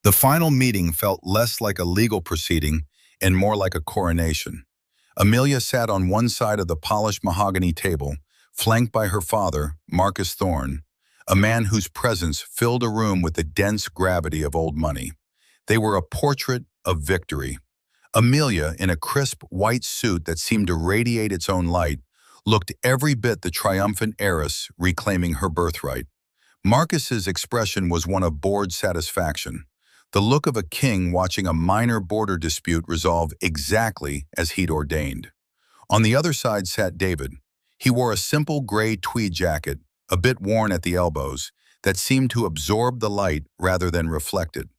The final meeting felt less like a legal proceeding and more like a coronation. Amelia sat on one side of the polished mahogany table, flanked by her father, Marcus Thorne, a man whose presence filled a room with the dense gravity of old money. They were a portrait of victory. Amelia, in a crisp white suit that seemed to radiate its own light, looked every bit the triumphant heiress reclaiming her birthright. Marcus's expression was one of bored satisfaction, the look of a king watching a minor border dispute resolve exactly as he'd ordained. On the other side sat David. He wore a simple gray tweed jacket, a bit worn at the elbows, that seemed to absorb the light rather than reflect it.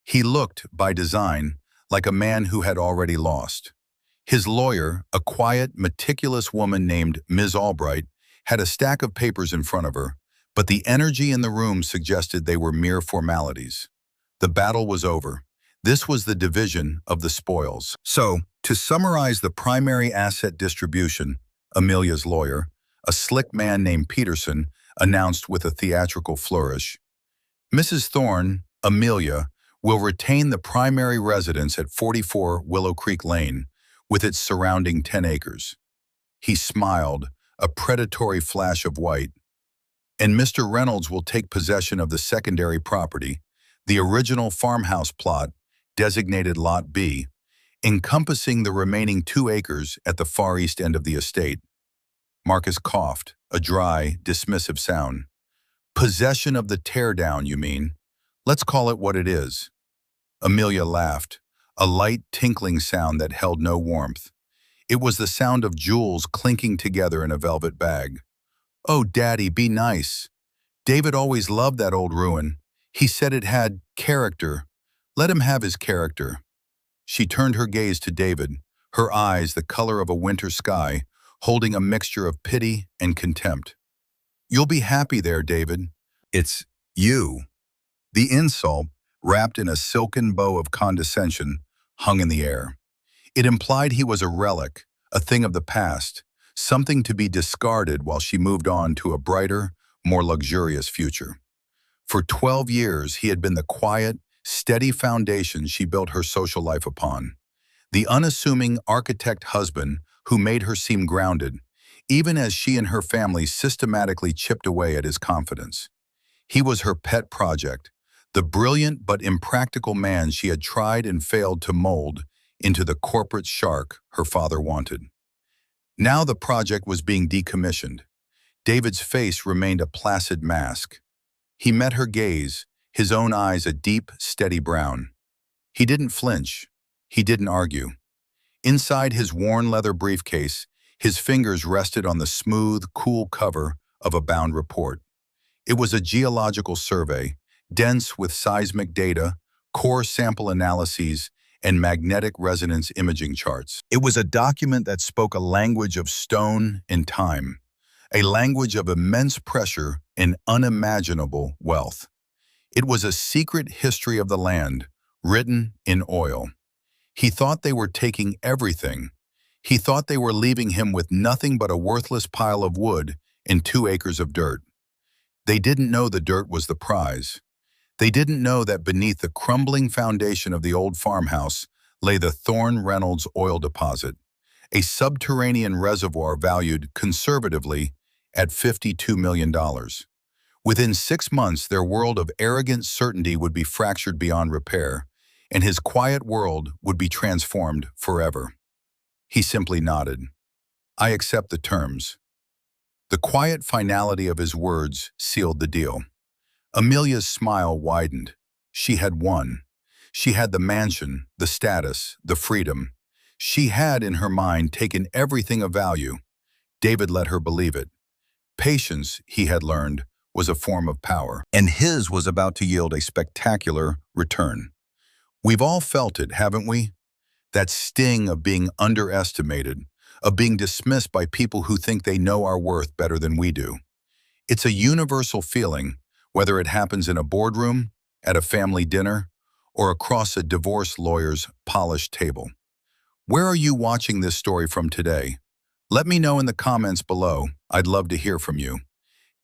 He looked, by design, like a man who had already lost. His lawyer, a quiet, meticulous woman named Ms. Albright, had a stack of papers in front of her, but the energy in the room suggested they were mere formalities. The battle was over. This was the division of the spoils. So, to summarize the primary asset distribution, Amelia's lawyer, a slick man named Peterson, announced with a theatrical flourish, Mrs. Thorne, Amelia, will retain the primary residence at 44 Willow Creek Lane, with its surrounding 10 acres. He smiled, a predatory flash of white. And Mr. Reynolds will take possession of the secondary property, the original farmhouse plot, designated Lot B, encompassing the remaining 2 acres at the far east end of the estate. Marcus coughed, a dry, dismissive sound. Possession of the teardown, you mean? Let's call it what it is. Amelia laughed, a light tinkling sound that held no warmth. It was the sound of jewels clinking together in a velvet bag. Oh, Daddy, be nice. David always loved that old ruin. He said it had character. Let him have his character. She turned her gaze to David, her eyes the color of a winter sky, holding a mixture of pity and contempt. You'll be happy there, David. It's you. The insult, wrapped in a silken bow of condescension, hung in the air. It implied he was a relic, a thing of the past, something to be discarded while she moved on to a brighter, more luxurious future. For 12 years, he had been the quiet, steady foundation she built her social life upon. The unassuming architect husband who made her seem grounded, even as she and her family systematically chipped away at his confidence. He was her pet project, the brilliant but impractical man she had tried and failed to mold into the corporate shark her father wanted. Now the project was being decommissioned. David's face remained a placid mask. He met her gaze, his own eyes a deep, steady brown. He didn't flinch. He didn't argue. Inside his worn leather briefcase, his fingers rested on the smooth, cool cover of a bound report. It was a geological survey, dense with seismic data, core sample analyses, and magnetic resonance imaging charts. It was a document that spoke a language of stone and time, a language of immense pressure and unimaginable wealth. It was a secret history of the land, written in oil. He thought they were taking everything. He thought they were leaving him with nothing but a worthless pile of wood and 2 acres of dirt. They didn't know the dirt was the prize. They didn't know that beneath the crumbling foundation of the old farmhouse lay the Thorne Reynolds oil deposit, a subterranean reservoir valued conservatively at $52 million. Within 6 months, their world of arrogant certainty would be fractured beyond repair, and his quiet world would be transformed forever. He simply nodded. I accept the terms. The quiet finality of his words sealed the deal. Amelia's smile widened. She had won. She had the mansion, the status, the freedom. She had, in her mind, taken everything of value. David let her believe it. Patience, he had learned, was a form of power, and his was about to yield a spectacular return. We've all felt it, haven't we? That sting of being underestimated, of being dismissed by people who think they know our worth better than we do. It's a universal feeling, whether it happens in a boardroom, at a family dinner, or across a divorce lawyer's polished table. Where are you watching this story from today? Let me know in the comments below. I'd love to hear from you.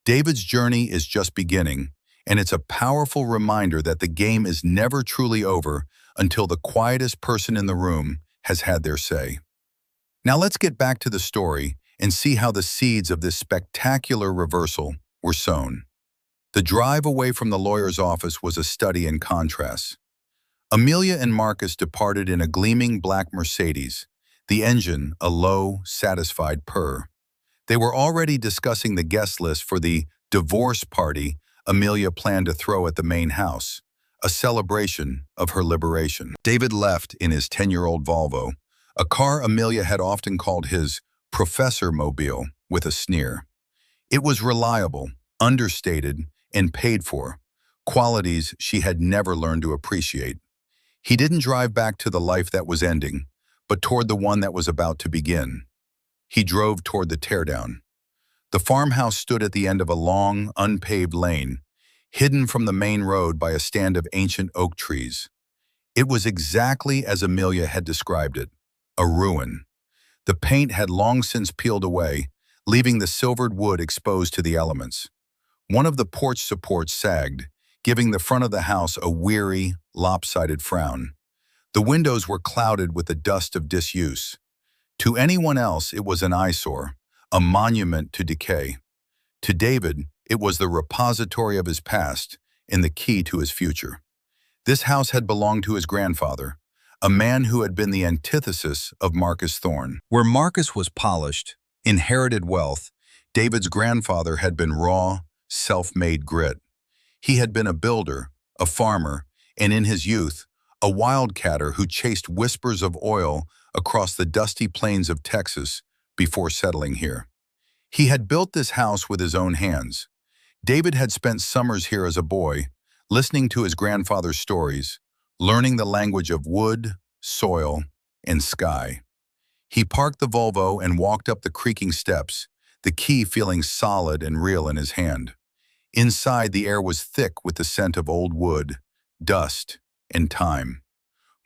David's journey is just beginning, and it's a powerful reminder that the game is never truly over until the quietest person in the room has had their say. Now let's get back to the story and see how the seeds of this spectacular reversal were sown. The drive away from the lawyer's office was a study in contrasts. Amelia and Marcus departed in a gleaming black Mercedes, the engine a low, satisfied purr. They were already discussing the guest list for the divorce party Amelia planned to throw at the main house, a celebration of her liberation. David left in his 10-year-old Volvo, a car Amelia had often called his Professor Mobile with a sneer. It was reliable, understated, and paid for, qualities she had never learned to appreciate. He didn't drive back to the life that was ending, but toward the one that was about to begin. He drove toward the Teardown. The farmhouse stood at the end of a long, unpaved lane, hidden from the main road by a stand of ancient oak trees. It was exactly as Amelia had described it, a ruin. The paint had long since peeled away, leaving the silvered wood exposed to the elements. One of the porch supports sagged, giving the front of the house a weary, lopsided frown. The windows were clouded with the dust of disuse. To anyone else, it was an eyesore, a monument to decay. To David, it was the repository of his past and the key to his future. This house had belonged to his grandfather, a man who had been the antithesis of Marcus Thorne. Where Marcus was polished, inherited wealth, David's grandfather had been raw, self-made grit. He had been a builder, a farmer, and in his youth, a wildcatter who chased whispers of oil across the dusty plains of Texas before settling here. He had built this house with his own hands. David had spent summers here as a boy, listening to his grandfather's stories, learning the language of wood, soil, and sky. He parked the Volvo and walked up the creaking steps, the key feeling solid and real in his hand. Inside, the air was thick with the scent of old wood, dust, and time.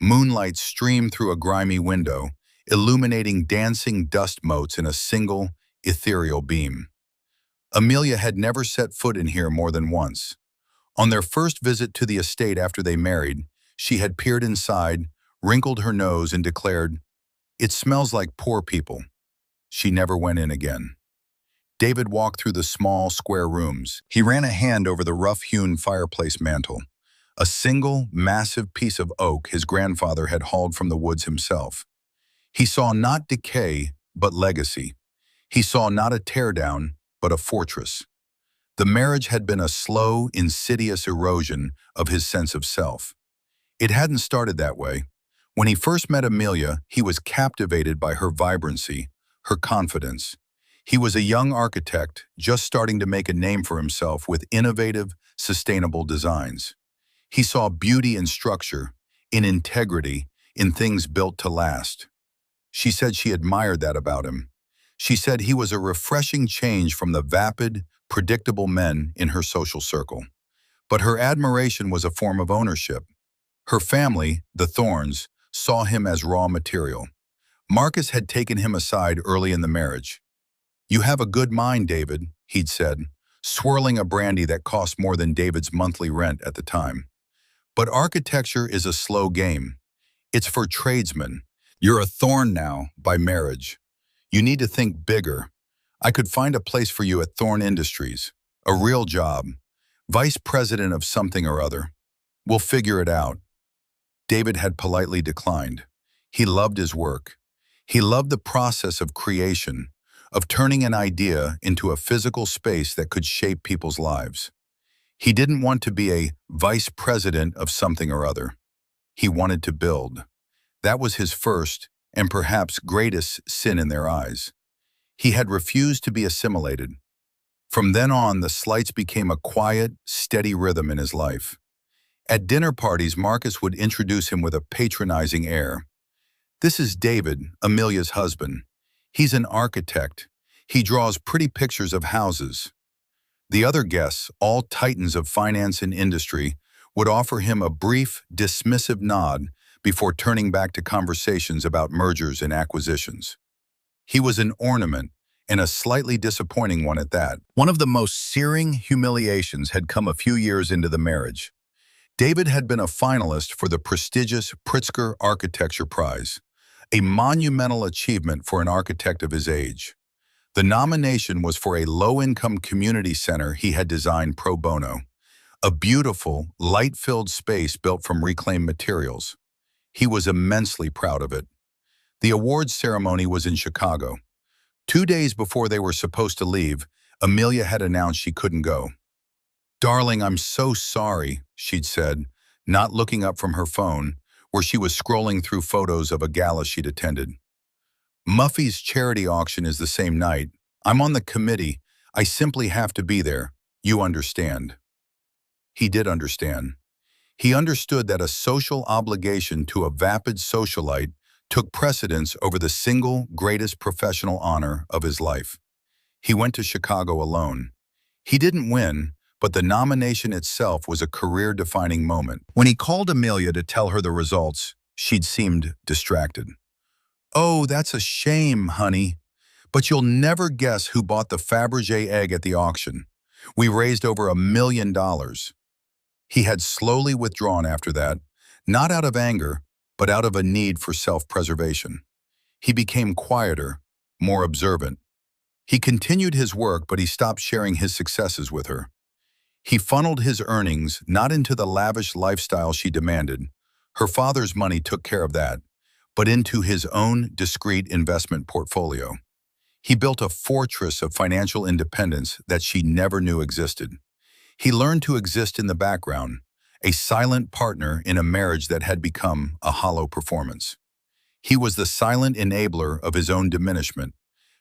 Moonlight streamed through a grimy window, illuminating dancing dust motes in a single, ethereal beam. Amelia had never set foot in here more than once. On their first visit to the estate after they married, she had peered inside, wrinkled her nose, and declared, "It smells like poor people." She never went in again. David walked through the small, square rooms. He ran a hand over the rough-hewn fireplace mantel, a single, massive piece of oak his grandfather had hauled from the woods himself. He saw not decay, but legacy. He saw not a teardown, but a fortress. The marriage had been a slow, insidious erosion of his sense of self. It hadn't started that way. When he first met Amelia, he was captivated by her vibrancy, her confidence. He was a young architect, just starting to make a name for himself with innovative, sustainable designs. He saw beauty in structure, in integrity, in things built to last. She said she admired that about him. She said he was a refreshing change from the vapid, predictable men in her social circle. But her admiration was a form of ownership. Her family, the Thornes, saw him as raw material. Marcus had taken him aside early in the marriage. "You have a good mind, David," he'd said, swirling a brandy that cost more than David's monthly rent at the time. "But architecture is a slow game. It's for tradesmen. You're a Thorne now, by marriage. You need to think bigger. I could find a place for you at Thorne Industries, a real job, vice president of something or other. We'll figure it out." David had politely declined. He loved his work. He loved the process of creation, of turning an idea into a physical space that could shape people's lives. He didn't want to be a vice president of something or other. He wanted to build. That was his first, and perhaps greatest, sin in their eyes. He had refused to be assimilated. From then on, the slights became a quiet, steady rhythm in his life. At dinner parties, Marcus would introduce him with a patronizing air. "This is David, Amelia's husband. He's an architect. He draws pretty pictures of houses." The other guests, all titans of finance and industry, would offer him a brief, dismissive nod before turning back to conversations about mergers and acquisitions. He was an ornament, and a slightly disappointing one at that. One of the most searing humiliations had come a few years into the marriage. David had been a finalist for the prestigious Pritzker Architecture Prize, a monumental achievement for an architect of his age. The nomination was for a low-income community center he had designed pro bono, a beautiful, light-filled space built from reclaimed materials. He was immensely proud of it. The awards ceremony was in Chicago. 2 days before they were supposed to leave, Amelia had announced she couldn't go. "Darling, I'm so sorry," she'd said, not looking up from her phone, where she was scrolling through photos of a gala she'd attended. "Muffy's charity auction is the same night. I'm on the committee. I simply have to be there. You understand." He did understand. He understood that a social obligation to a vapid socialite took precedence over the single greatest professional honor of his life. He went to Chicago alone. He didn't win, but the nomination itself was a career-defining moment. When he called Amelia to tell her the results, she'd seemed distracted. "Oh, that's a shame, honey. But you'll never guess who bought the Fabergé egg at the auction. We raised over $1 million. He had slowly withdrawn after that, not out of anger, but out of a need for self-preservation. He became quieter, more observant. He continued his work, but he stopped sharing his successes with her. He funneled his earnings not into the lavish lifestyle she demanded. Her father's money took care of that, but into his own discreet investment portfolio. He built a fortress of financial independence that she never knew existed. He learned to exist in the background, a silent partner in a marriage that had become a hollow performance. He was the silent enabler of his own diminishment,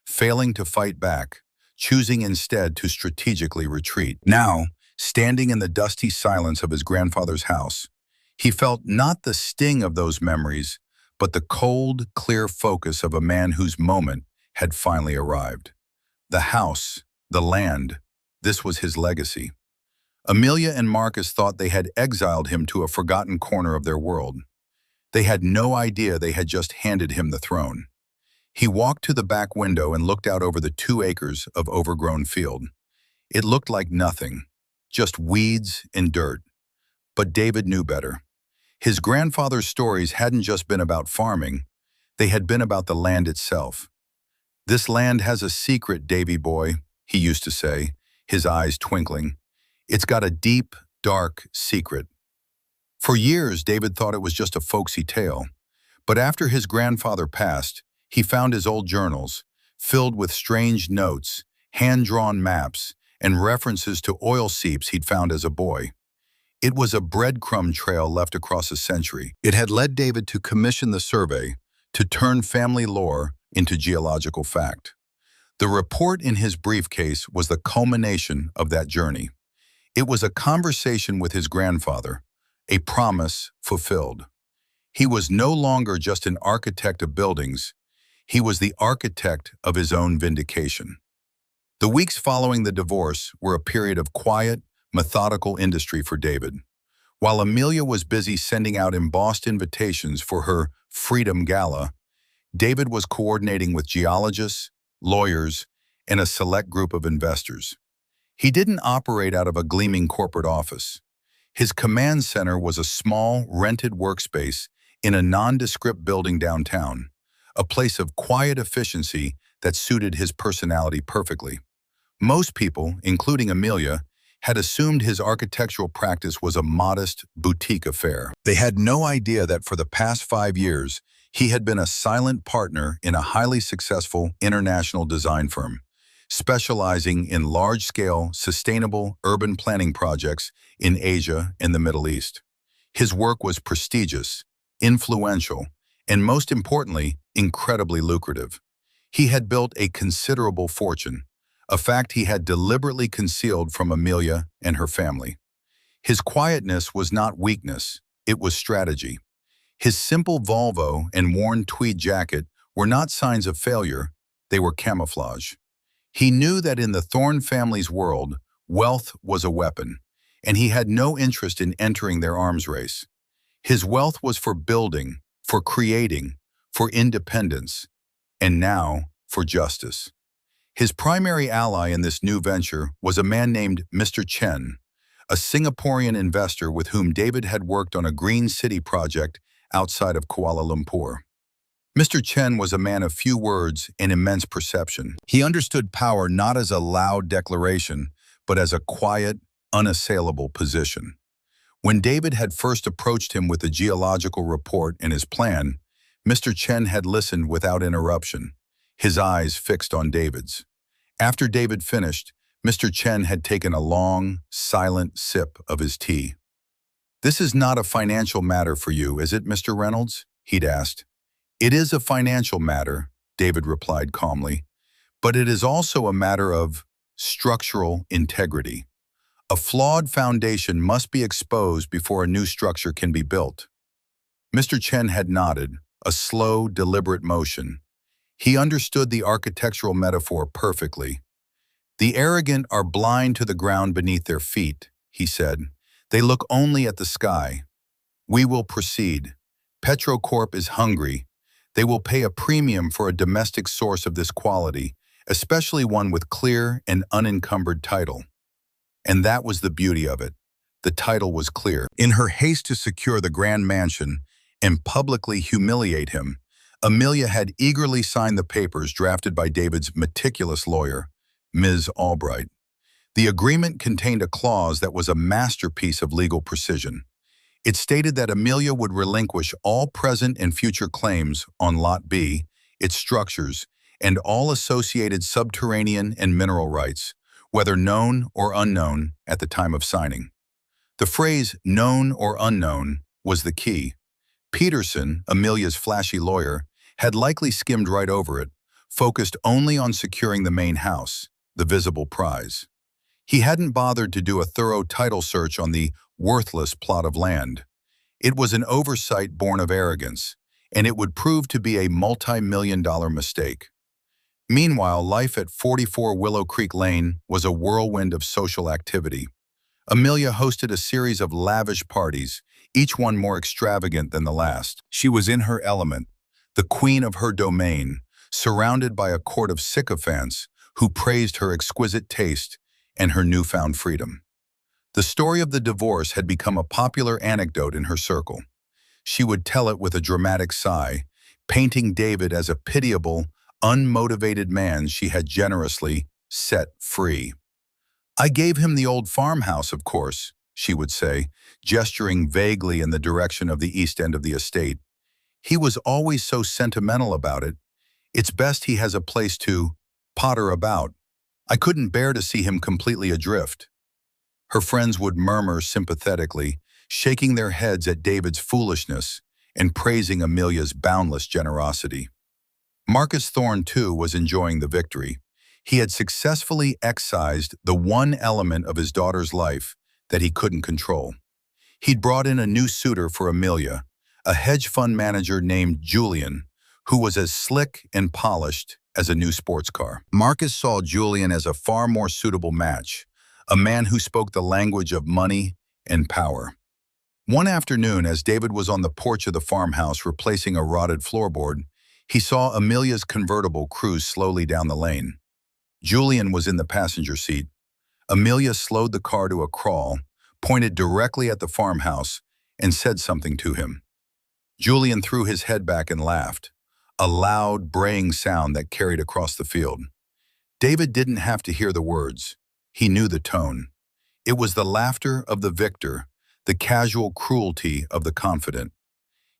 failing to fight back, choosing instead to strategically retreat. Now, standing in the dusty silence of his grandfather's house, he felt not the sting of those memories, but the cold, clear focus of a man whose moment had finally arrived. The house, the land, this was his legacy. Amelia and Marcus thought they had exiled him to a forgotten corner of their world. They had no idea they had just handed him the throne. He walked to the back window and looked out over the 2 acres of overgrown field. It looked like nothing, just weeds and dirt. But David knew better. His grandfather's stories hadn't just been about farming, they had been about the land itself. "This land has a secret, Davy boy," he used to say, his eyes twinkling. "It's got a deep, dark secret." For years, David thought it was just a folksy tale. But after his grandfather passed, he found his old journals, filled with strange notes, hand-drawn maps, and references to oil seeps he'd found as a boy. It was a breadcrumb trail left across a century. It had led David to commission the survey, to turn family lore into geological fact. The report in his briefcase was the culmination of that journey. It was a conversation with his grandfather, a promise fulfilled. He was no longer just an architect of buildings, he was the architect of his own vindication. The weeks following the divorce were a period of quiet, methodical industry for David. While Amelia was busy sending out embossed invitations for her Freedom Gala, David was coordinating with geologists, lawyers, and a select group of investors. He didn't operate out of a gleaming corporate office. His command center was a small, rented workspace in a nondescript building downtown, a place of quiet efficiency that suited his personality perfectly. Most people, including Amelia, had assumed his architectural practice was a modest, boutique affair. They had no idea that for the past 5 years, he had been a silent partner in a highly successful international design firm, specializing in large-scale, sustainable urban planning projects in Asia and the Middle East. His work was prestigious, influential, and most importantly, incredibly lucrative. He had built a considerable fortune, a fact he had deliberately concealed from Amelia and her family. His quietness was not weakness, it was strategy. His simple Volvo and worn tweed jacket were not signs of failure, they were camouflage. He knew that in the Thorne family's world, wealth was a weapon, and he had no interest in entering their arms race. His wealth was for building, for creating, for independence, and now for justice. His primary ally in this new venture was a man named Mr. Chen, a Singaporean investor with whom David had worked on a green city project outside of Kuala Lumpur. Mr. Chen was a man of few words and immense perception. He understood power not as a loud declaration, but as a quiet, unassailable position. When David had first approached him with the geological report and his plan, Mr. Chen had listened without interruption, his eyes fixed on David's. After David finished, Mr. Chen had taken a long, silent sip of his tea. "This is not a financial matter for you, is it, Mr. Reynolds?" he'd asked. "It is a financial matter," David replied calmly, "but it is also a matter of structural integrity. A flawed foundation must be exposed before a new structure can be built." Mr. Chen had nodded, a slow, deliberate motion. He understood the architectural metaphor perfectly. "The arrogant are blind to the ground beneath their feet," he said. "They look only at the sky. We will proceed. Petrocorp is hungry. They will pay a premium for a domestic source of this quality, especially one with clear and unencumbered title." And that was the beauty of it. The title was clear. In her haste to secure the grand mansion and publicly humiliate him, Amelia had eagerly signed the papers drafted by David's meticulous lawyer, Ms. Albright. The agreement contained a clause that was a masterpiece of legal precision. It stated that Amelia would relinquish all present and future claims on Lot B, its structures, and all associated subterranean and mineral rights, whether known or unknown at the time of signing. The phrase "known or unknown" was the key. Peterson, Amelia's flashy lawyer, had likely skimmed right over it, focused only on securing the main house, the visible prize. He hadn't bothered to do a thorough title search on the worthless plot of land. It was an oversight born of arrogance, and it would prove to be a multi-million-dollar mistake. Meanwhile, life at 44 Willow Creek Lane was a whirlwind of social activity. Amelia hosted a series of lavish parties, each one more extravagant than the last. She was in her element, the queen of her domain, surrounded by a court of sycophants who praised her exquisite taste and her newfound freedom. The story of the divorce had become a popular anecdote in her circle. She would tell it with a dramatic sigh, painting David as a pitiable, unmotivated man she had generously set free. "I gave him the old farmhouse, of course," she would say, gesturing vaguely in the direction of the east end of the estate. "He was always so sentimental about it. It's best he has a place to potter about. I couldn't bear to see him completely adrift." Her friends would murmur sympathetically, shaking their heads at David's foolishness and praising Amelia's boundless generosity. Marcus Thorne, too, was enjoying the victory. He had successfully excised the one element of his daughter's life that he couldn't control. He'd brought in a new suitor for Amelia, a hedge fund manager named Julian, who was as slick and polished as a new sports car. Marcus saw Julian as a far more suitable match, a man who spoke the language of money and power. One afternoon, as David was on the porch of the farmhouse replacing a rotted floorboard, he saw Amelia's convertible cruise slowly down the lane. Julian was in the passenger seat. Amelia slowed the car to a crawl, pointed directly at the farmhouse, and said something to him. Julian threw his head back and laughed, a loud, braying sound that carried across the field. David didn't have to hear the words. He knew the tone. It was the laughter of the victor, the casual cruelty of the confident.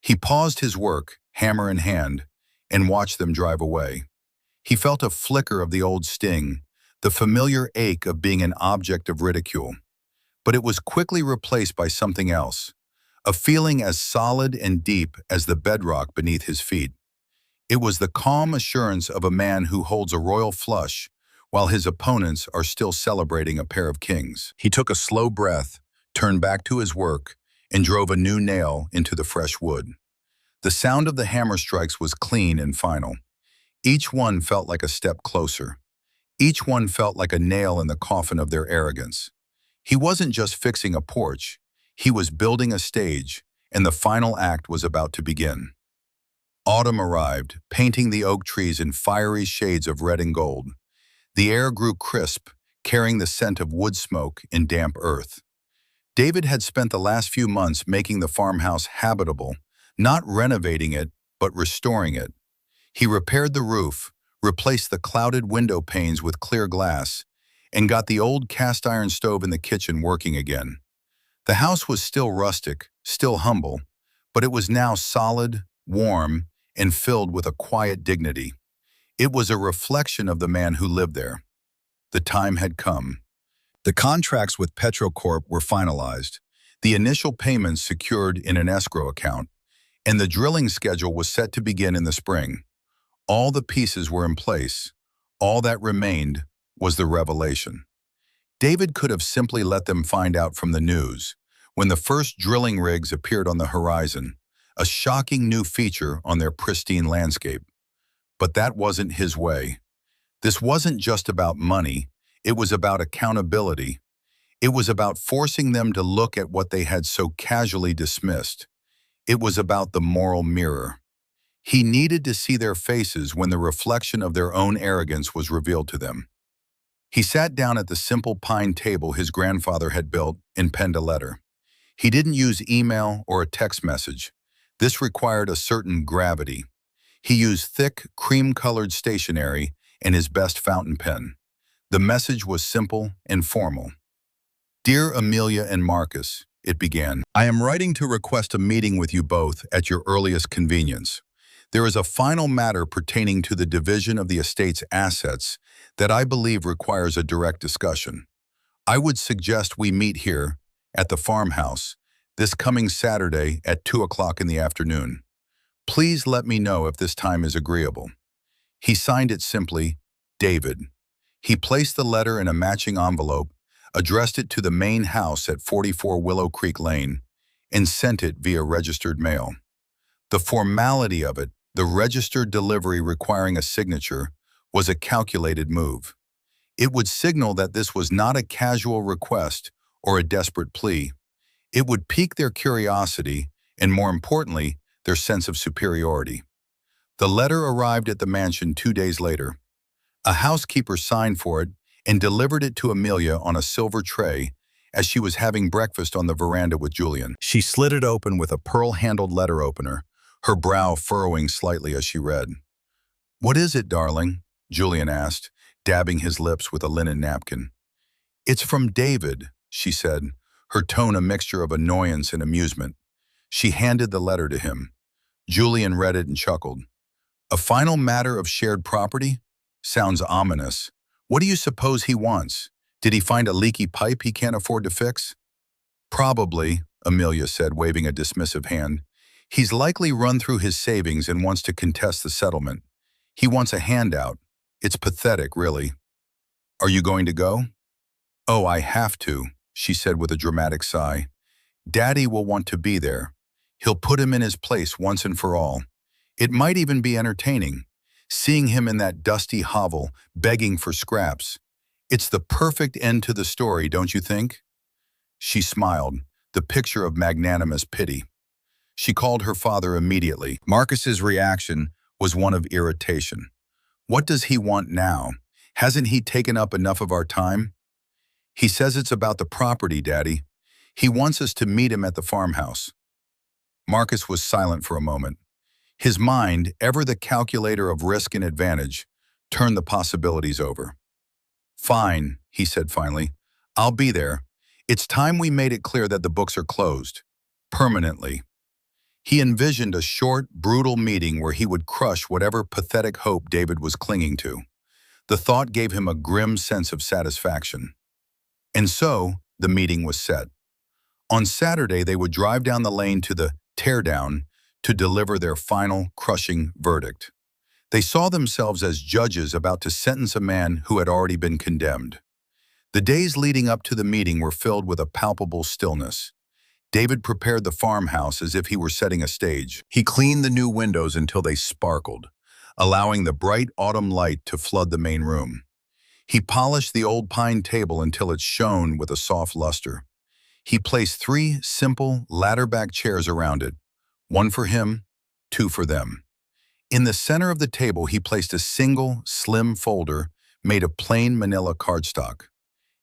He paused his work, hammer in hand, and watched them drive away. He felt a flicker of the old sting, the familiar ache of being an object of ridicule. But it was quickly replaced by something else, a feeling as solid and deep as the bedrock beneath his feet. It was the calm assurance of a man who holds a royal flush while his opponents are still celebrating a pair of kings. He took a slow breath, turned back to his work, and drove a new nail into the fresh wood. The sound of the hammer strikes was clean and final. Each one felt like a step closer. Each one felt like a nail in the coffin of their arrogance. He wasn't just fixing a porch, he was building a stage, and the final act was about to begin. Autumn arrived, painting the oak trees in fiery shades of red and gold. The air grew crisp, carrying the scent of wood smoke in damp earth. David had spent the last few months making the farmhouse habitable, not renovating it, but restoring it. He repaired the roof, replaced the clouded window panes with clear glass, and got the old cast-iron stove in the kitchen working again. The house was still rustic, still humble, but it was now solid, warm, and filled with a quiet dignity. It was a reflection of the man who lived there. The time had come. The contracts with Petrocorp were finalized, the initial payments secured in an escrow account, and the drilling schedule was set to begin in the spring. All the pieces were in place. All that remained was the revelation. David could have simply let them find out from the news. When the first drilling rigs appeared on the horizon, a shocking new feature on their pristine landscape. But that wasn't his way. This wasn't just about money, it was about accountability. It was about forcing them to look at what they had so casually dismissed. It was about the moral mirror. He needed to see their faces when the reflection of their own arrogance was revealed to them. He sat down at the simple pine table his grandfather had built and penned a letter. He didn't use email or a text message. This required a certain gravity. He used thick, cream-colored stationery and his best fountain pen. The message was simple and formal. "Dear Amelia and Marcus," it began, "I am writing to request a meeting with you both at your earliest convenience. There is a final matter pertaining to the division of the estate's assets that I believe requires a direct discussion. I would suggest we meet here, at the farmhouse, this coming Saturday at 2 o'clock in the afternoon. Please let me know if this time is agreeable." He signed it simply, David. He placed the letter in a matching envelope, addressed it to the main house at 44 Willow Creek Lane, and sent it via registered mail. The formality of it, the registered delivery requiring a signature, was a calculated move. It would signal that this was not a casual request or a desperate plea. It would pique their curiosity and, more importantly, their sense of superiority. The letter arrived at the mansion 2 days later. A housekeeper signed for it and delivered it to Amelia on a silver tray as she was having breakfast on the veranda with Julian. She slid it open with a pearl-handled letter opener, her brow furrowing slightly as she read. "What is it, darling?" Julian asked, dabbing his lips with a linen napkin. "It's from David," she said, her tone a mixture of annoyance and amusement. She handed the letter to him. Julian read it and chuckled. "A final matter of shared property? Sounds ominous. What do you suppose he wants? Did he find a leaky pipe he can't afford to fix?" "Probably," Amelia said, waving a dismissive hand. "He's likely run through his savings and wants to contest the settlement. He wants a handout. It's pathetic, really. Are you going to go?" "Oh, I have to," she said with a dramatic sigh. "Daddy will want to be there. He'll put him in his place once and for all. It might even be entertaining, seeing him in that dusty hovel, begging for scraps. It's the perfect end to the story, don't you think?" She smiled, the picture of magnanimous pity. She called her father immediately. Marcus's reaction was one of irritation. "What does he want now? Hasn't he taken up enough of our time?" "He says it's about the property, Daddy. He wants us to meet him at the farmhouse." Marcus was silent for a moment. His mind, ever the calculator of risk and advantage, turned the possibilities over. "Fine," he said finally. "I'll be there. It's time we made it clear that the books are closed. Permanently." He envisioned a short, brutal meeting where he would crush whatever pathetic hope David was clinging to. The thought gave him a grim sense of satisfaction. And so, the meeting was set. On Saturday, they would drive down the lane to the Teardown to deliver their final, crushing verdict. They saw themselves as judges about to sentence a man who had already been condemned. The days leading up to the meeting were filled with a palpable stillness. David prepared the farmhouse as if he were setting a stage. He cleaned the new windows until they sparkled, allowing the bright autumn light to flood the main room. He polished the old pine table until it shone with a soft luster. He placed 3 simple, ladder-back chairs around it, 1 for him, 2 for them. In the center of the table, he placed a single, slim folder made of plain manila cardstock.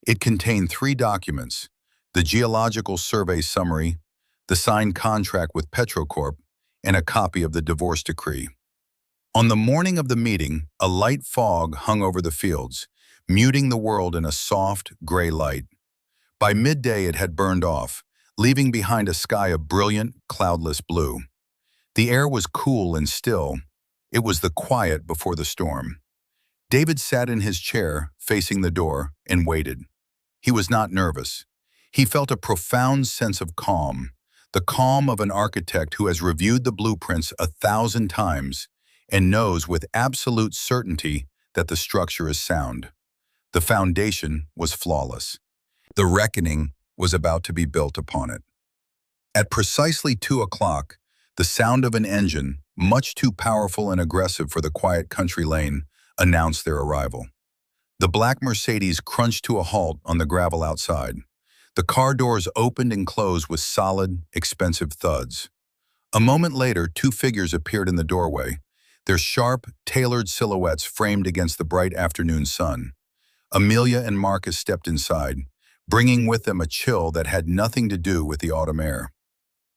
It contained 3 documents: the Geological Survey summary, the signed contract with Petrocorp, and a copy of the divorce decree. On the morning of the meeting, a light fog hung over the fields, muting the world in a soft, gray light. By midday it had burned off, leaving behind a sky of brilliant, cloudless blue. The air was cool and still. It was the quiet before the storm. David sat in his chair, facing the door, and waited. He was not nervous. He felt a profound sense of calm, the calm of an architect who has reviewed the blueprints 1,000 times and knows with absolute certainty that the structure is sound. The foundation was flawless. The reckoning was about to be built upon it. At precisely 2 o'clock, the sound of an engine, much too powerful and aggressive for the quiet country lane, announced their arrival. The black Mercedes crunched to a halt on the gravel outside. The car doors opened and closed with solid, expensive thuds. A moment later, 2 figures appeared in the doorway, their sharp, tailored silhouettes framed against the bright afternoon sun. Amelia and Marcus stepped inside, bringing with them a chill that had nothing to do with the autumn air.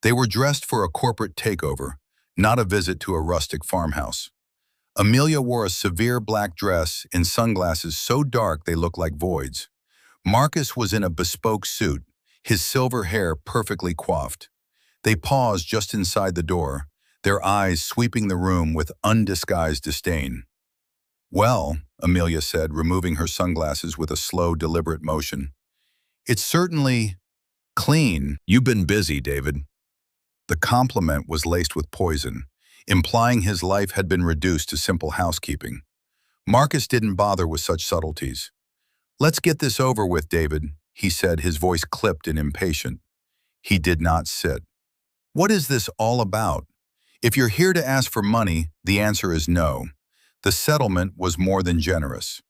They were dressed for a corporate takeover, not a visit to a rustic farmhouse. Amelia wore a severe black dress and sunglasses so dark they looked like voids. Marcus was in a bespoke suit, his silver hair perfectly coiffed. They paused just inside the door, their eyes sweeping the room with undisguised disdain. "Well," Amelia said, removing her sunglasses with a slow, deliberate motion, "it's certainly clean." "You've been busy, David." The compliment was laced with poison, implying his life had been reduced to simple housekeeping. Marcus didn't bother with such subtleties. "Let's get this over with, David," he said, his voice clipped and impatient. He did not sit. "What is this all about? If you're here to ask for money, the answer is no." The settlement was more than generous.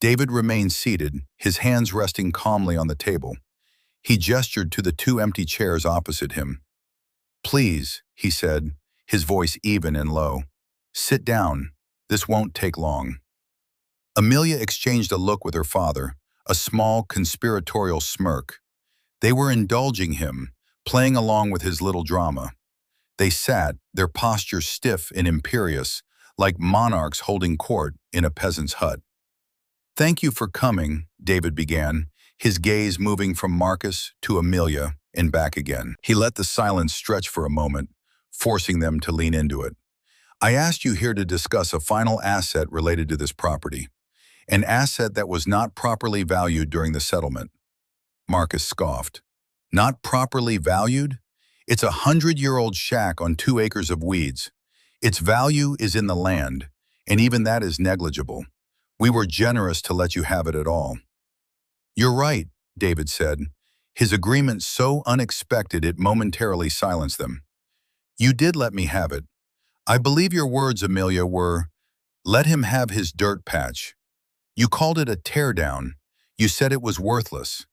David remained seated, his hands resting calmly on the table. He gestured to the 2 empty chairs opposite him. "Please," he said, his voice even and low. "Sit down. This won't take long." Amelia exchanged a look with her father, a small conspiratorial smirk. They were indulging him, playing along with his little drama. They sat, their posture stiff and imperious, like monarchs holding court in a peasant's hut. "Thank you for coming," David began, his gaze moving from Marcus to Amelia and back again. He let the silence stretch for a moment, forcing them to lean into it. "I asked you here to discuss a final asset related to this property, an asset that was not properly valued during the settlement." Marcus scoffed. "Not properly valued? It's a 100-year-old shack on 2 acres of weeds. Its value is in the land, and even that is negligible. We were generous to let you have it at all." "You're right," David said, his agreement so unexpected it momentarily silenced them. "You did let me have it. I believe your words, Amelia, were, 'Let him have his dirt patch.' You called it a teardown. You said it was worthless."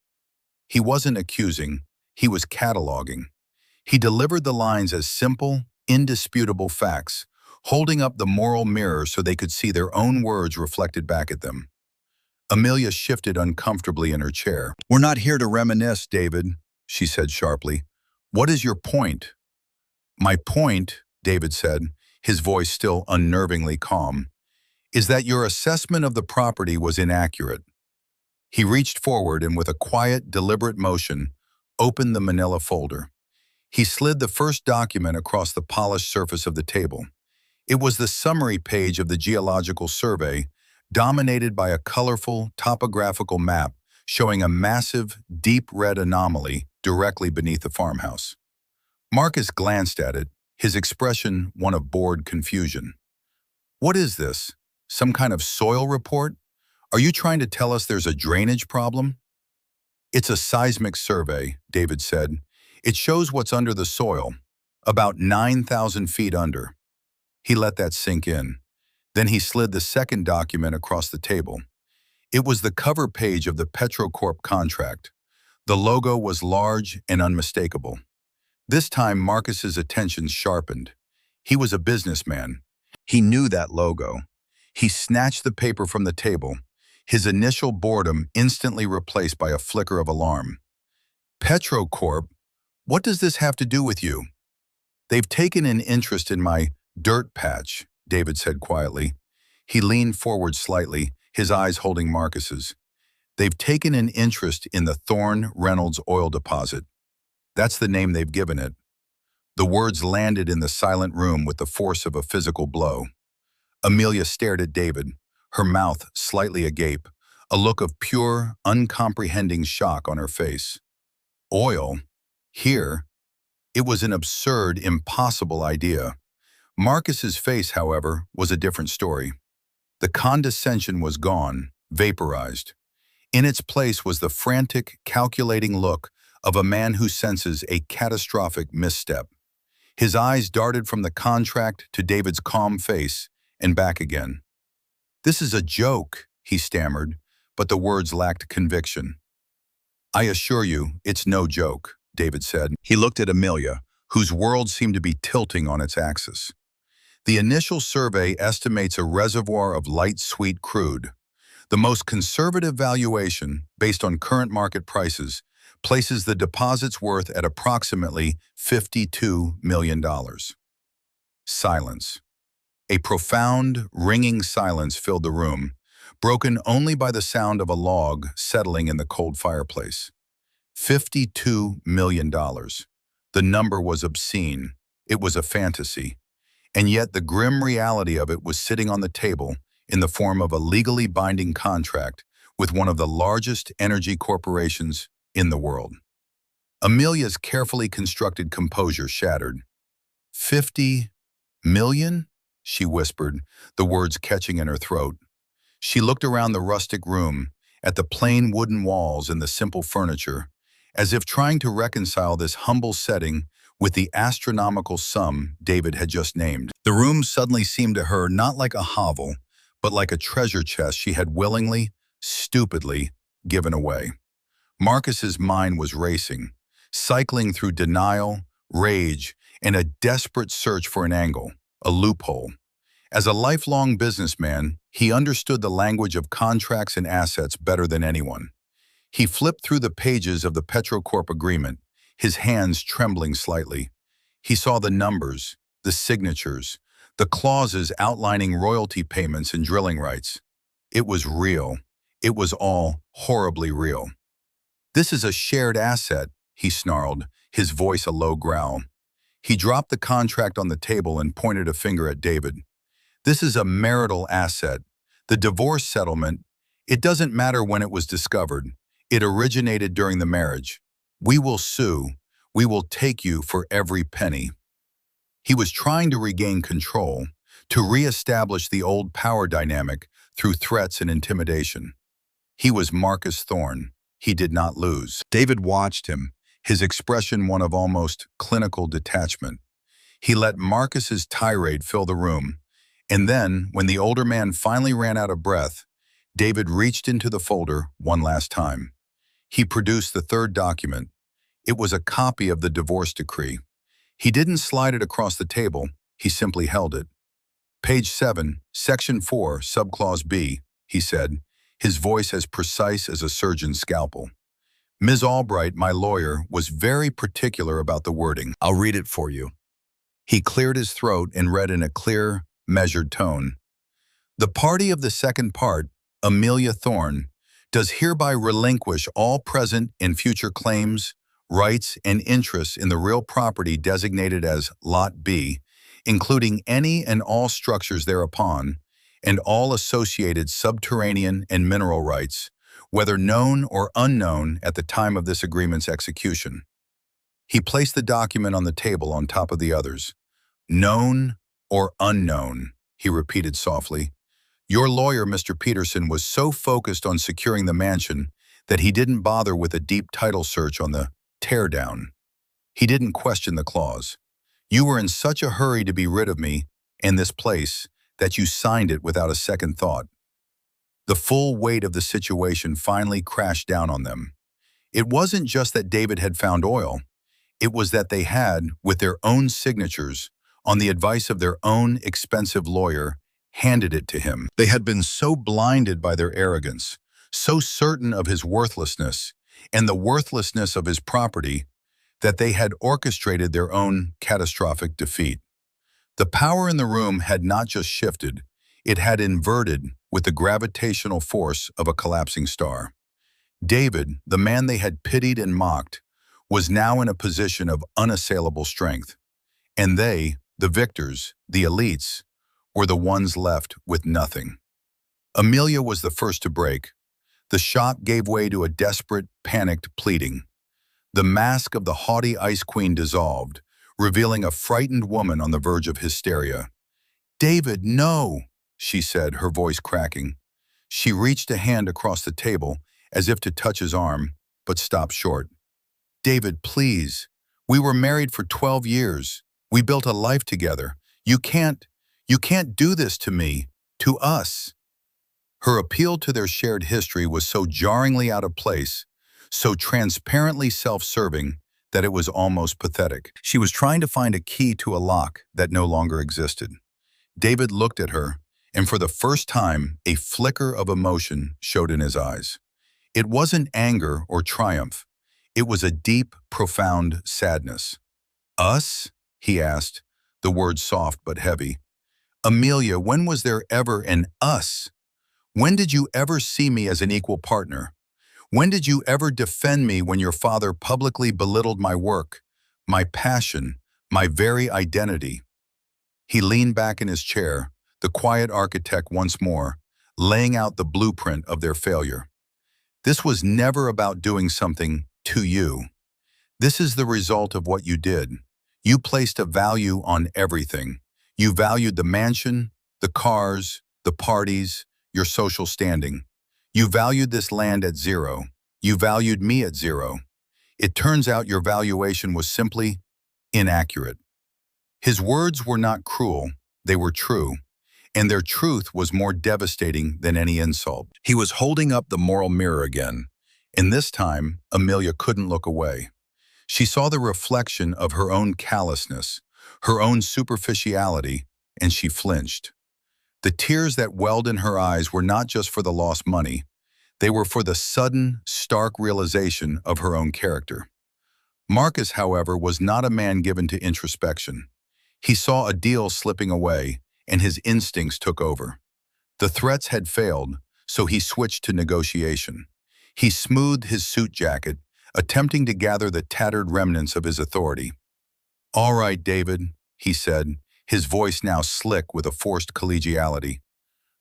He wasn't accusing, he was cataloging. He delivered the lines as simple, indisputable facts, holding up the moral mirror so they could see their own words reflected back at them. Amelia shifted uncomfortably in her chair. "We're not here to reminisce, David," she said sharply. "What is your point?" "My point," David said, his voice still unnervingly calm, "is that your assessment of the property was inaccurate." He reached forward and with a quiet, deliberate motion, opened the manila folder. He slid the first document across the polished surface of the table. It was the summary page of the Geological Survey, dominated by a colorful, topographical map showing a massive, deep red anomaly directly beneath the farmhouse. Marcus glanced at it, his expression one of bored confusion. "What is this? Some kind of soil report? Are you trying to tell us there's a drainage problem?" "It's a seismic survey," David said. "It shows what's under the soil, about 9,000 feet under." He let that sink in. Then he slid the second document across the table. It was the cover page of the Petrocorp contract. The logo was large and unmistakable. This time Marcus's attention sharpened. He was a businessman. He knew that logo. He snatched the paper from the table, his initial boredom instantly replaced by a flicker of alarm. Petrocorp, what does this have to do with you? They've taken an interest in my dirt patch, David said quietly. He leaned forward slightly, his eyes holding Marcus's. They've taken an interest in the Thorne Reynolds oil deposit. That's the name they've given it. The words landed in the silent room with the force of a physical blow. Amelia stared at David, her mouth slightly agape, a look of pure, uncomprehending shock on her face. Oil? Here? It was an absurd, impossible idea. Marcus's face, however, was a different story. The condescension was gone, vaporized. In its place was the frantic, calculating look of a man who senses a catastrophic misstep. His eyes darted from the contract to David's calm face and back again. "This is a joke," he stammered, but the words lacked conviction. "I assure you, it's no joke," David said. He looked at Amelia, whose world seemed to be tilting on its axis. "The initial survey estimates a reservoir of light sweet crude. The most conservative valuation, based on current market prices, places the deposit's worth at approximately $52 million. Silence. A profound, ringing silence filled the room, broken only by the sound of a log settling in the cold fireplace. $52 million. The number was obscene. It was a fantasy. And yet the grim reality of it was sitting on the table in the form of a legally binding contract with one of the largest energy corporations in the world. Amelia's carefully constructed composure shattered. 50 million? She whispered, the words catching in her throat. She looked around the rustic room, at the plain wooden walls and the simple furniture, as if trying to reconcile this humble setting with the astronomical sum David had just named. The room suddenly seemed to her not like a hovel, but like a treasure chest she had willingly, stupidly given away. Marcus's mind was racing, cycling through denial, rage, and a desperate search for an angle, a loophole. As a lifelong businessman, he understood the language of contracts and assets better than anyone. He flipped through the pages of the Petrocorp agreement, his hands trembling slightly. He saw the numbers, the signatures, the clauses outlining royalty payments and drilling rights. It was real. It was all horribly real. "This is a shared asset," he snarled, his voice a low growl. He dropped the contract on the table and pointed a finger at David. "This is a marital asset. The divorce settlement, it doesn't matter when it was discovered. It originated during the marriage. We will sue. We will take you for every penny." He was trying to regain control, to reestablish the old power dynamic through threats and intimidation. He was Marcus Thorne. He did not lose. David watched him, his expression one of almost clinical detachment. He let Marcus's tirade fill the room, and then, when the older man finally ran out of breath, David reached into the folder one last time. He produced the third document. It was a copy of the divorce decree. He didn't slide it across the table, he simply held it. "Page 7, Section 4, Subclause B," he said, his voice as precise as a surgeon's scalpel. "Ms. Albright, my lawyer, was very particular about the wording. I'll read it for you." He cleared his throat and read in a clear, measured tone. "The party of the second part, Amelia Thorne, does hereby relinquish all present and future claims, rights, and interests in the real property designated as Lot B, including any and all structures thereupon, and all associated subterranean and mineral rights, whether known or unknown at the time of this agreement's execution." He placed the document on the table on top of the others. "Known or unknown," he repeated softly. "Your lawyer, Mr. Peterson, was so focused on securing the mansion that he didn't bother with a deep title search on the Teardown. He didn't question the clause. You were in such a hurry to be rid of me and this place that you signed it without a second thought." The full weight of the situation finally crashed down on them. It wasn't just that David had found oil. It was that they had, with their own signatures, on the advice of their own expensive lawyer, handed it to him. They had been so blinded by their arrogance, so certain of his worthlessness and the worthlessness of his property, that they had orchestrated their own catastrophic defeat. The power in the room had not just shifted, it had inverted with the gravitational force of a collapsing star. David, the man they had pitied and mocked, was now in a position of unassailable strength. And they, the victors, the elites, were the ones left with nothing. Amelia was the first to break. The shock gave way to a desperate, panicked pleading. The mask of the haughty Ice Queen dissolved, revealing a frightened woman on the verge of hysteria. "David, no," she said, her voice cracking. She reached a hand across the table, as if to touch his arm, but stopped short. "David, please. We were married for 12 years. We built a life together. You can't do this to me, to us." Her appeal to their shared history was so jarringly out of place, so transparently self-serving, that it was almost pathetic. She was trying to find a key to a lock that no longer existed. David looked at her, and for the first time, a flicker of emotion showed in his eyes. It wasn't anger or triumph. It was a deep, profound sadness. "Us?" he asked, the words soft but heavy. "Amelia, when was there ever an us? When did you ever see me as an equal partner? When did you ever defend me when your father publicly belittled my work, my passion, my very identity?" He leaned back in his chair, the quiet architect once more, laying out the blueprint of their failure. "This was never about doing something to you. This is the result of what you did. You placed a value on everything. You valued the mansion, the cars, the parties, your social standing. You valued this land at zero. You valued me at zero. It turns out your valuation was simply inaccurate." His words were not cruel, they were true, and their truth was more devastating than any insult. He was holding up the moral mirror again, and this time, Amelia couldn't look away. She saw the reflection of her own callousness, her own superficiality, and she flinched. The tears that welled in her eyes were not just for the lost money, they were for the sudden, stark realization of her own character. Marcus, however, was not a man given to introspection. He saw a deal slipping away, and his instincts took over. The threats had failed, so he switched to negotiation. He smoothed his suit jacket, attempting to gather the tattered remnants of his authority. "All right, David," he said, his voice now slick with a forced collegiality.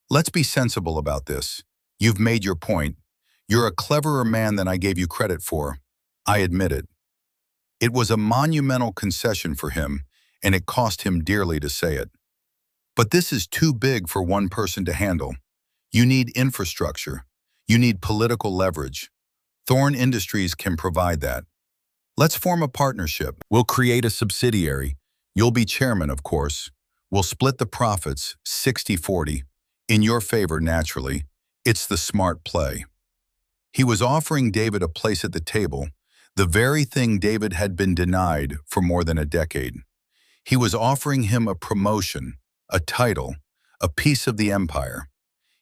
"Let's be sensible about this. You've made your point. You're a cleverer man than I gave you credit for. I admit it." It was a monumental concession for him, and it cost him dearly to say it. "But this is too big for one person to handle. You need infrastructure. You need political leverage. Thorn Industries can provide that. Let's form a partnership. We'll create a subsidiary. You'll be chairman, of course. We'll split the profits, 60-40. In your favor, naturally. It's the smart play." He was offering David a place at the table, the very thing David had been denied for more than a decade. He was offering him a promotion, a title, a piece of the empire.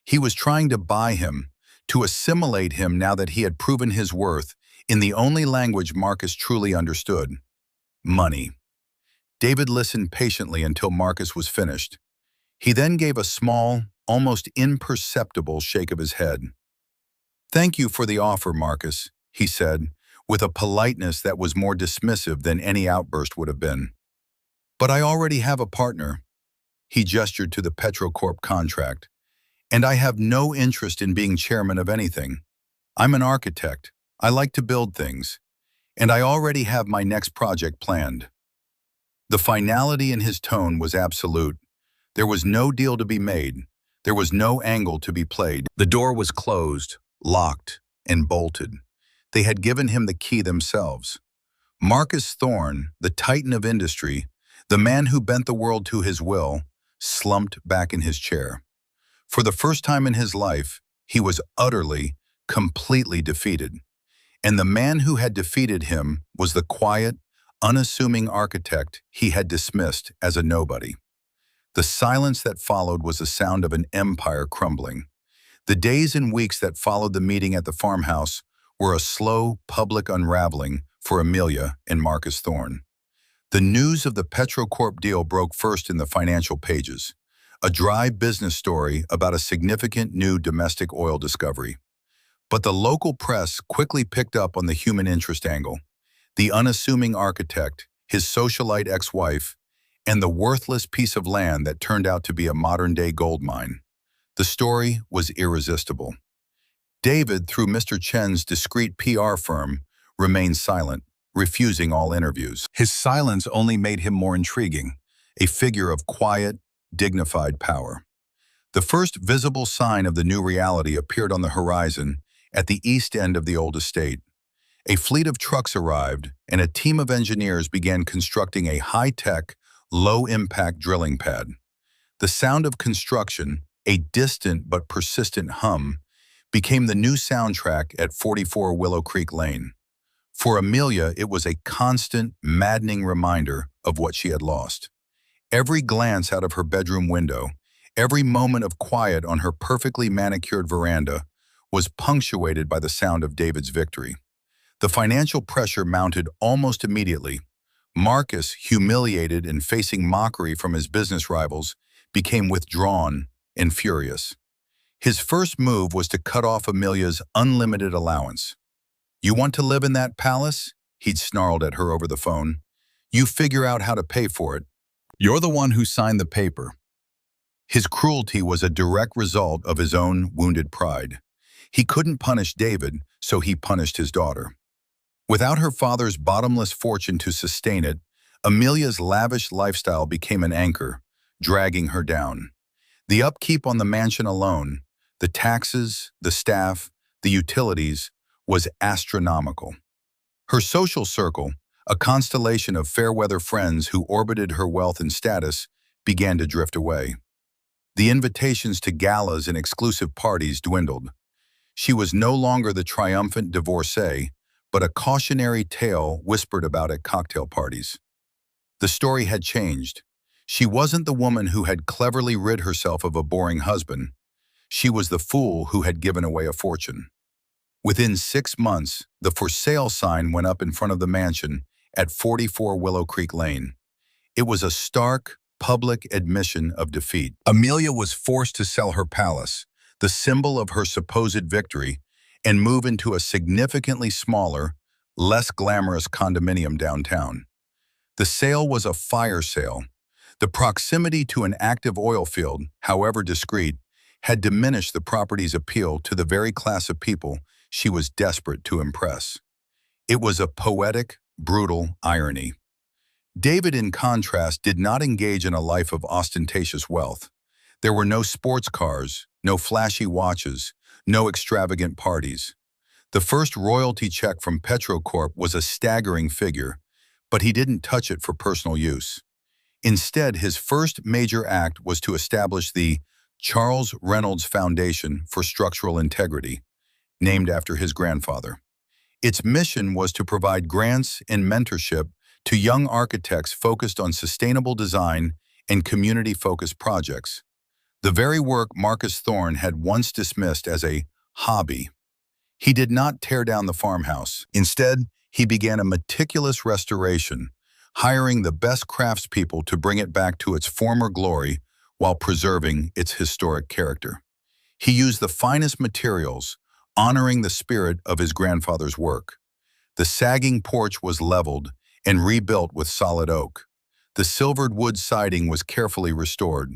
He was trying to buy him, to assimilate him now that he had proven his worth in the only language Marcus truly understood: money. David listened patiently until Marcus was finished. He then gave a small, almost imperceptible shake of his head. "Thank you for the offer, Marcus," he said, with a politeness that was more dismissive than any outburst would have been. "But I already have a partner." He gestured to the Petrocorp contract. "And I have no interest in being chairman of anything. I'm an architect. I like to build things. And I already have my next project planned." The finality in his tone was absolute. There was no deal to be made. There was no angle to be played. The door was closed, locked, and bolted. They had given him the key themselves. Marcus Thorne, the titan of industry, the man who bent the world to his will, slumped back in his chair. For the first time in his life, he was utterly, completely defeated. And the man who had defeated him was the quiet, unassuming architect he had dismissed as a nobody. The silence that followed was the sound of an empire crumbling. The days and weeks that followed the meeting at the farmhouse were a slow, public unraveling for Amelia and Marcus Thorne. The news of the Petrocorp deal broke first in the financial pages, a dry business story about a significant new domestic oil discovery. But the local press quickly picked up on the human interest angle: the unassuming architect, his socialite ex-wife, and the worthless piece of land that turned out to be a modern-day gold mine. The story was irresistible. David, through Mr. Chen's discreet PR firm, remained silent, refusing all interviews. His silence only made him more intriguing, a figure of quiet, dignified power. The first visible sign of the new reality appeared on the horizon at the east end of the old estate. A fleet of trucks arrived, and a team of engineers began constructing a high-tech, low-impact drilling pad. The sound of construction, a distant but persistent hum, became the new soundtrack at 44 Willow Creek Lane. For Amelia, it was a constant, maddening reminder of what she had lost. Every glance out of her bedroom window, every moment of quiet on her perfectly manicured veranda, was punctuated by the sound of David's victory. The financial pressure mounted almost immediately. Marcus, humiliated and facing mockery from his business rivals, became withdrawn and furious. His first move was to cut off Amelia's unlimited allowance. "You want to live in that palace?" he'd snarled at her over the phone. "You figure out how to pay for it. You're the one who signed the paper." His cruelty was a direct result of his own wounded pride. He couldn't punish David, so he punished his daughter. Without her father's bottomless fortune to sustain it, Amelia's lavish lifestyle became an anchor, dragging her down. The upkeep on the mansion alone, the taxes, the staff, the utilities, was astronomical. Her social circle, a constellation of fair-weather friends who orbited her wealth and status, began to drift away. The invitations to galas and exclusive parties dwindled. She was no longer the triumphant divorcee, but a cautionary tale whispered about at cocktail parties. The story had changed. She wasn't the woman who had cleverly rid herself of a boring husband. She was the fool who had given away a fortune. Within 6 months, the for sale sign went up in front of the mansion at 44 Willow Creek Lane. It was a stark, public admission of defeat. Amelia was forced to sell her palace, the symbol of her supposed victory, and move into a significantly smaller, less glamorous condominium downtown. The sale was a fire sale. The proximity to an active oil field, however discreet, had diminished the property's appeal to the very class of people she was desperate to impress. It was a poetic, brutal irony. David, in contrast, did not engage in a life of ostentatious wealth. There were no sports cars, no flashy watches, no extravagant parties. The first royalty check from Petrocorp was a staggering figure, but he didn't touch it for personal use. Instead, his first major act was to establish the Charles Reynolds Foundation for Structural Integrity, named after his grandfather. Its mission was to provide grants and mentorship to young architects focused on sustainable design and community-focused projects. The very work Marcus Thorne had once dismissed as a hobby. He did not tear down the farmhouse. Instead, he began a meticulous restoration, hiring the best craftspeople to bring it back to its former glory while preserving its historic character. He used the finest materials, honoring the spirit of his grandfather's work. The sagging porch was leveled and rebuilt with solid oak. The silvered wood siding was carefully restored.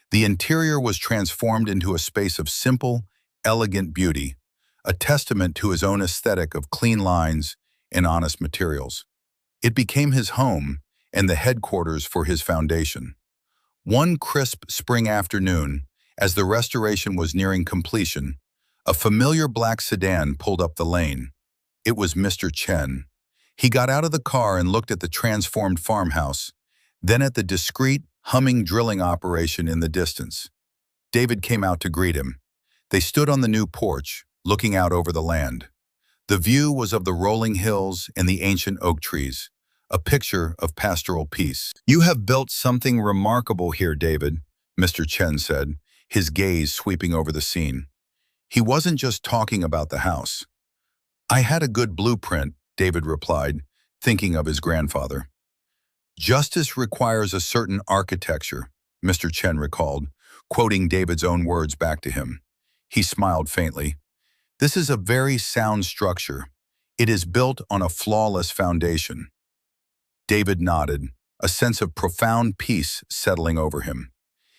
The interior was transformed into a space of simple, elegant beauty, a testament to his own aesthetic of clean lines and honest materials. It became his home and the headquarters for his foundation. One crisp spring afternoon, as the restoration was nearing completion, a familiar black sedan pulled up the lane. It was Mr. Chen. He got out of the car and looked at the transformed farmhouse, then at the discreet, humming drilling operation in the distance. David came out to greet him. They stood on the new porch, looking out over the land. The view was of the rolling hills and the ancient oak trees, a picture of pastoral peace. "You have built something remarkable here, David," Mr. Chen said, his gaze sweeping over the scene. He wasn't just talking about the house. I had a good blueprint, David replied, thinking of his grandfather. Justice requires a certain architecture, Mr. Chen recalled, quoting David's own words back to him. He smiled faintly. This is a very sound structure. It is built on a flawless foundation. David nodded, a sense of profound peace settling over him.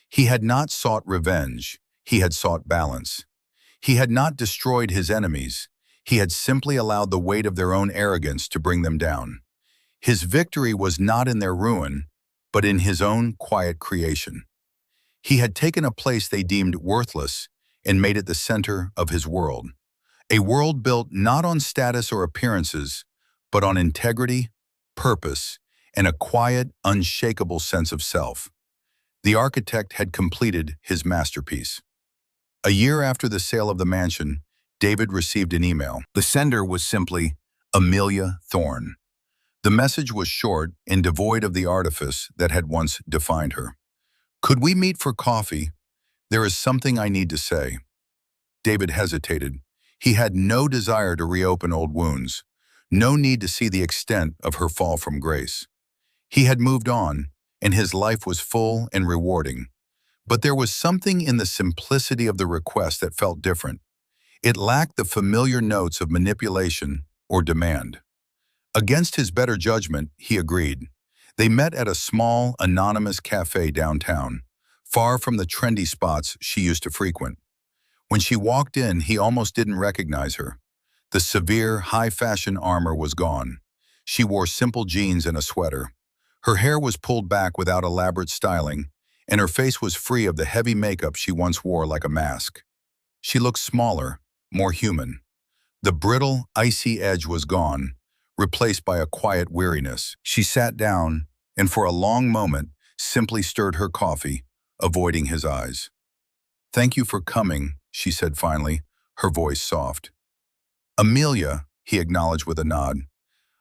He had not sought revenge. He had sought balance. He had not destroyed his enemies. He had simply allowed the weight of their own arrogance to bring them down. His victory was not in their ruin, but in his own quiet creation. He had taken a place they deemed worthless and made it the center of his world. A world built not on status or appearances, but on integrity, purpose, and a quiet, unshakable sense of self. The architect had completed his masterpiece. A year after the sale of the mansion, David received an email. The sender was simply Amelia Thorne. The message was short and devoid of the artifice that had once defined her. Could we meet for coffee? There is something I need to say. David hesitated. He had no desire to reopen old wounds, no need to see the extent of her fall from grace. He had moved on, and his life was full and rewarding. But there was something in the simplicity of the request that felt different. It lacked the familiar notes of manipulation or demand. Against his better judgment, he agreed. They met at a small, anonymous cafe downtown, far from the trendy spots she used to frequent. When she walked in, he almost didn't recognize her. The severe, high-fashion armor was gone. She wore simple jeans and a sweater. Her hair was pulled back without elaborate styling, and her face was free of the heavy makeup she once wore like a mask. She looked smaller, more human. The brittle, icy edge was gone, replaced by a quiet weariness. She sat down, and for a long moment, simply stirred her coffee, avoiding his eyes. "Thank you for coming," she said finally, her voice soft. "Amelia," he acknowledged with a nod.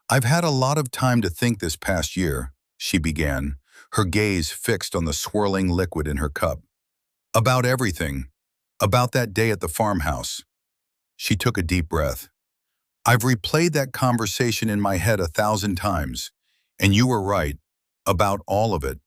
"I've had a lot of time to think this past year," she began, her gaze fixed on the swirling liquid in her cup. "About everything. About that day at the farmhouse." She took a deep breath. "I've replayed that conversation in my head 1,000 times, and you were right, about all of it."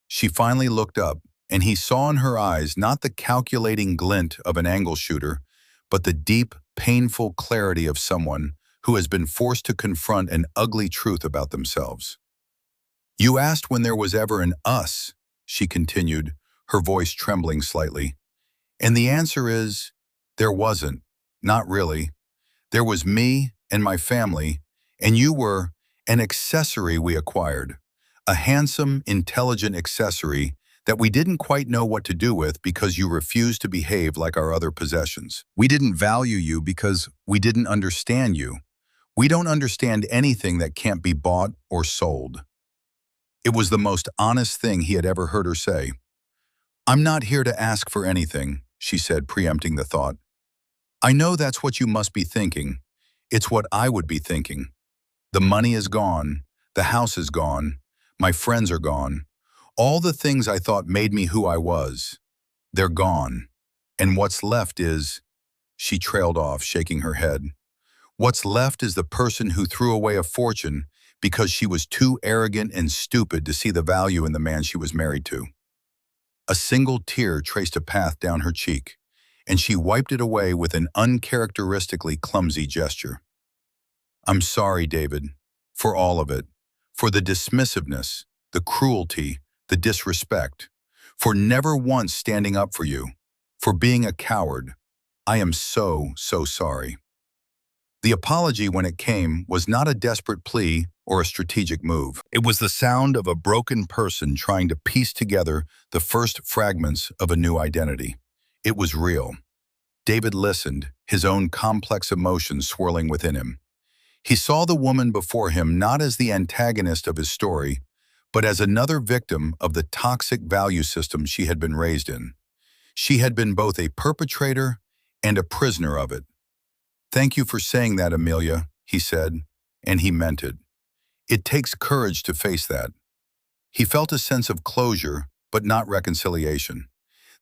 She finally looked up, and he saw in her eyes not the calculating glint of an angle shooter, but the deep, painful clarity of someone who has been forced to confront an ugly truth about themselves. "You asked when there was ever an us," she continued, her voice trembling slightly. "And the answer is, there wasn't. Not really. There was me and my family, and you were an accessory we acquired. A handsome, intelligent accessory that we didn't quite know what to do with because you refused to behave like our other possessions. We didn't value you because we didn't understand you. We don't understand anything that can't be bought or sold." It was the most honest thing he had ever heard her say. "I'm not here to ask for anything," she said, preempting the thought. "I know that's what you must be thinking. It's what I would be thinking. The money is gone. The house is gone. My friends are gone. All the things I thought made me who I was. They're gone. And what's left is..." She trailed off, shaking her head. "What's left is the person who threw away a fortune because she was too arrogant and stupid to see the value in the man she was married to." A single tear traced a path down her cheek, and she wiped it away with an uncharacteristically clumsy gesture. "I'm sorry, David, for all of it, for the dismissiveness, the cruelty, the disrespect, for never once standing up for you, for being a coward. I am so, so sorry." The apology, when it came, was not a desperate plea or a strategic move. It was the sound of a broken person trying to piece together the first fragments of a new identity. It was real. David listened, his own complex emotions swirling within him. He saw the woman before him not as the antagonist of his story, but as another victim of the toxic value system she had been raised in. She had been both a perpetrator and a prisoner of it. "Thank you for saying that, Amelia," he said, and he meant it. "It takes courage to face that." He felt a sense of closure, but not reconciliation.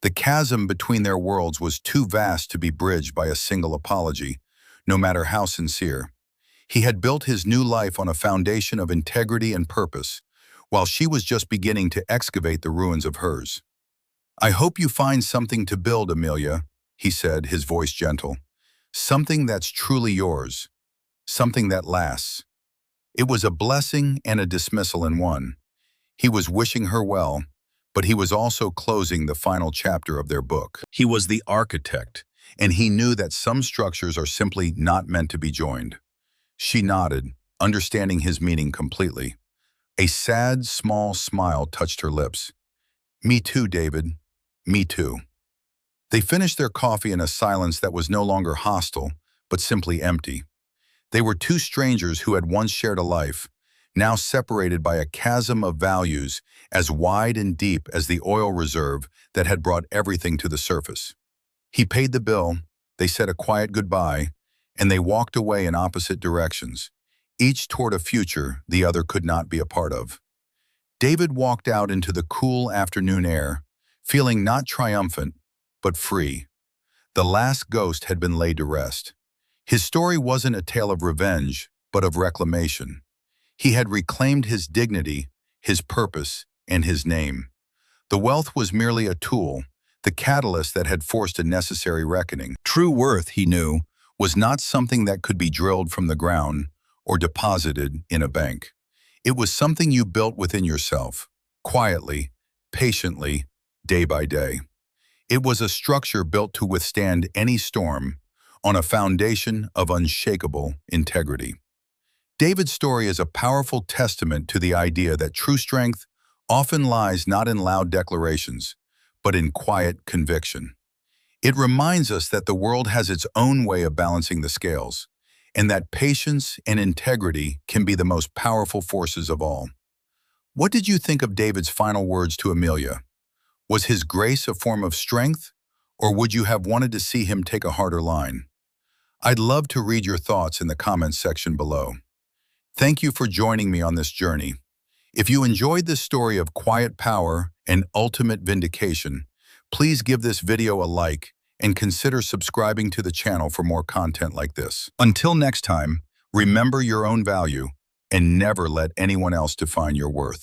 The chasm between their worlds was too vast to be bridged by a single apology, no matter how sincere. He had built his new life on a foundation of integrity and purpose, while she was just beginning to excavate the ruins of hers. "I hope you find something to build, Amelia," he said, his voice gentle. "Something that's truly yours. Something that lasts." It was a blessing and a dismissal in one. He was wishing her well, but he was also closing the final chapter of their book. He was the architect, and he knew that some structures are simply not meant to be joined. She nodded, understanding his meaning completely. A sad, small smile touched her lips. "Me too, David. Me too." They finished their coffee in a silence that was no longer hostile, but simply empty. They were two strangers who had once shared a life, now separated by a chasm of values as wide and deep as the oil reserve that had brought everything to the surface. He paid the bill, they said a quiet goodbye, and they walked away in opposite directions, each toward a future the other could not be a part of. David walked out into the cool afternoon air, feeling not triumphant, but free. The last ghost had been laid to rest. His story wasn't a tale of revenge, but of reclamation. He had reclaimed his dignity, his purpose, and his name. The wealth was merely a tool, the catalyst that had forced a necessary reckoning. True worth, he knew, was not something that could be drilled from the ground or deposited in a bank. It was something you built within yourself, quietly, patiently, day by day. It was a structure built to withstand any storm, on a foundation of unshakable integrity. David's story is a powerful testament to the idea that true strength often lies not in loud declarations, but in quiet conviction. It reminds us that the world has its own way of balancing the scales, and that patience and integrity can be the most powerful forces of all. What did you think of David's final words to Amelia? Was his grace a form of strength, or would you have wanted to see him take a harder line? I'd love to read your thoughts in the comments section below. Thank you for joining me on this journey. If you enjoyed this story of quiet power and ultimate vindication, please give this video a like and consider subscribing to the channel for more content like this. Until next time, remember your own value and never let anyone else define your worth.